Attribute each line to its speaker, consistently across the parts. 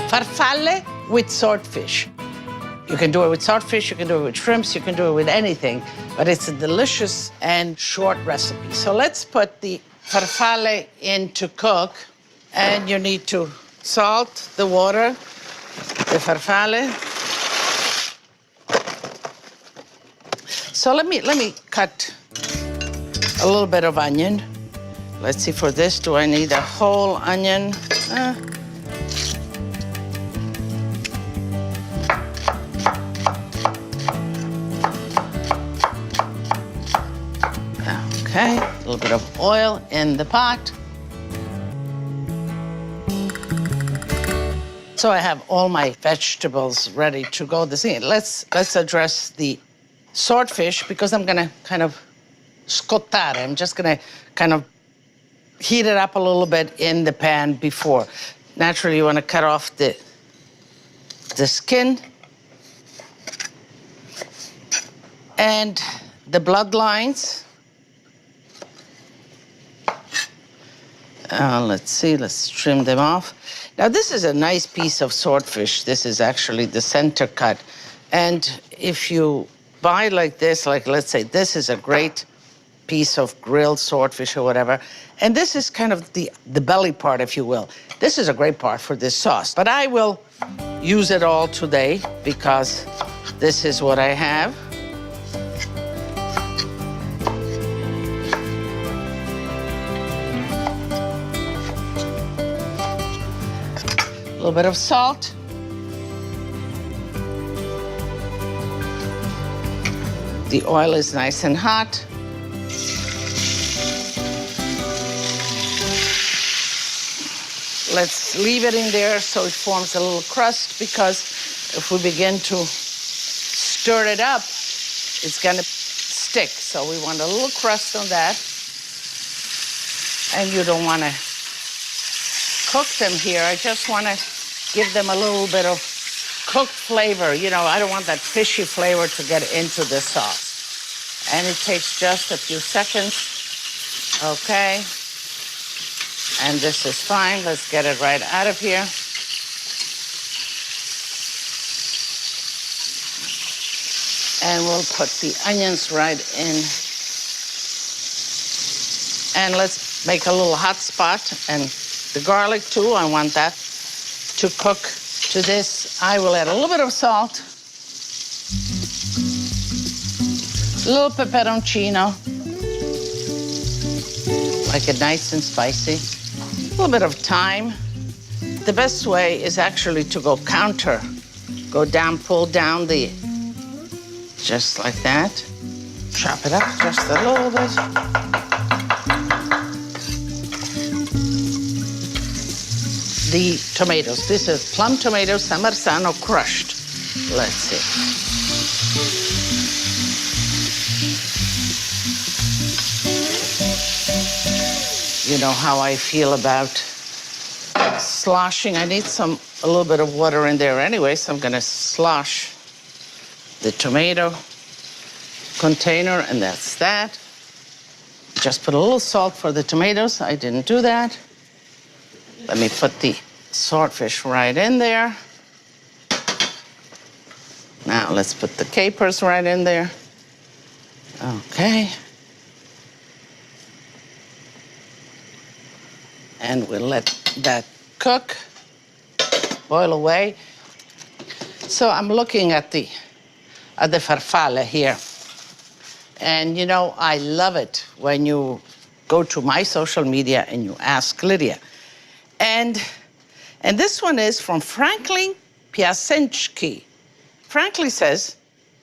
Speaker 1: Farfalle with swordfish. You can do it with swordfish, you can do it with shrimps, you can do it with anything, but it's a delicious and short recipe. So let's put the farfalle in to cook, and you need to salt the water, the farfalle. So let me cut a little bit of onion. Let's see, for this, do I need a whole onion? Okay, a little bit of oil in the pot. So I have all my vegetables ready to go. Let's address the swordfish, because I'm gonna kind of scottare. I'm just gonna kind of heat it up a little bit in the pan before. Naturally, you wanna cut off the skin and the bloodlines. Let's see, let's trim them off. Now, this is a nice piece of swordfish. This is actually the center cut. And if you buy like this, like let's say this is a great piece of grilled swordfish or whatever, and this is kind of the belly part, if you will. This is a great part for this sauce. But I will use it all today because this is what I have. A little bit of salt. The oil is nice and hot. Let's leave it in there so it forms a little crust, because if we begin to stir it up, it's gonna stick. So we want a little crust on that. And you don't wanna cook them here. I just want to give them a little bit of cooked flavor. You know, I don't want that fishy flavor to get into the sauce. And it takes just a few seconds. Okay. And this is fine. Let's get it right out of here. And we'll put the onions right in. And let's make a little hot spot, and the garlic too, I want that to cook to this. I will add a little bit of salt, a little peperoncino, like it nice and spicy, a little bit of thyme. The best way is actually to go counter, go down, pull down just like that. Chop it up just a little bit. The tomatoes. This is plum tomatoes, San Marzano crushed. Let's see. You know how I feel about sloshing. I need a little bit of water in there anyway, so I'm gonna slosh the tomato container, and that's that. Just put a little salt for the tomatoes. I didn't do that. Let me put the swordfish right in there. Now let's put the capers right in there. Okay. And we'll let that cook, boil away. So I'm looking at the farfalle here. And you know, I love it when you go to my social media and you ask Lidia. And this one is from Franklin Piasenchki. Franklin says,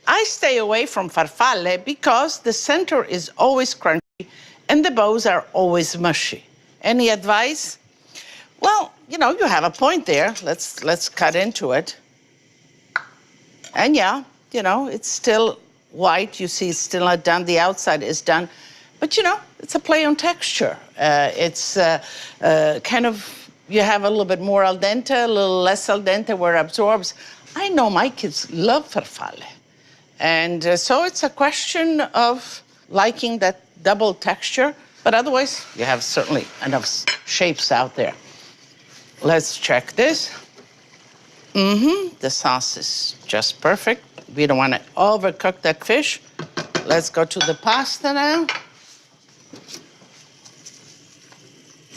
Speaker 1: I stay away from farfalle because the center is always crunchy and the bows are always mushy. Any advice? Well, you know, you have a point there. Let's cut into it. And yeah, you know, it's still white. You see it's still not done. The outside is done. But, you know, it's a play on texture. It's kind of, you have a little bit more al dente, a little less al dente where it absorbs. I know my kids love farfalle. And so it's a question of liking that double texture. But otherwise, you have certainly enough shapes out there. Let's check this. The sauce is just perfect. We don't want to overcook that fish. Let's go to the pasta now.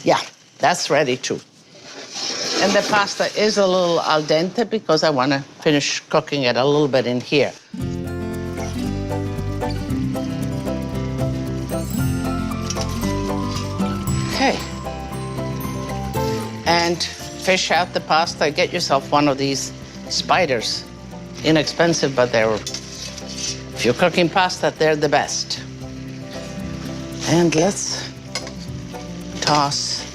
Speaker 1: Yeah, that's ready too. And the pasta is a little al dente because I want to finish cooking it a little bit in here. Okay. And fish out the pasta. Get yourself one of these spiders. Inexpensive, but they're, if you're cooking pasta, they're the best. And let's toss.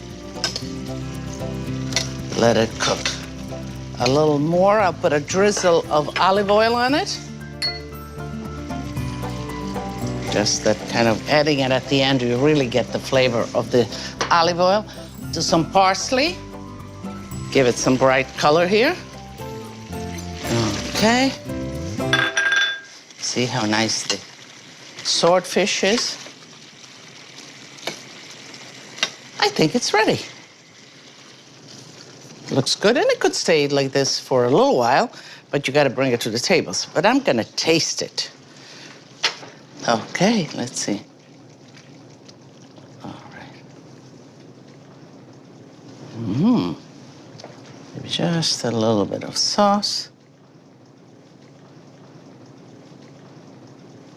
Speaker 1: Let it cook a little more. I'll put a drizzle of olive oil on it. Just that kind of adding it at the end, you really get the flavor of the olive oil. Do some parsley. Give it some bright color here. Okay. See how nice the swordfish is? I think it's ready. Looks good, and it could stay like this for a little while, but you got to bring it to the tables. But I'm going to taste it. Okay, let's see. All right. Maybe just a little bit of sauce.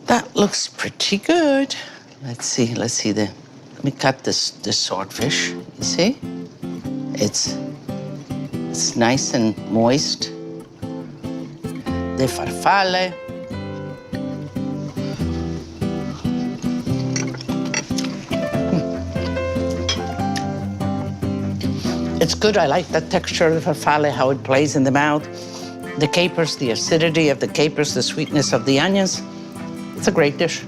Speaker 1: That looks pretty good. Let's see let me cut the swordfish, you see? It's nice and moist. The farfalle. It's good. I like the texture of the farfalle, how it plays in the mouth. The capers, the acidity of the capers, the sweetness of the onions. It's a great dish.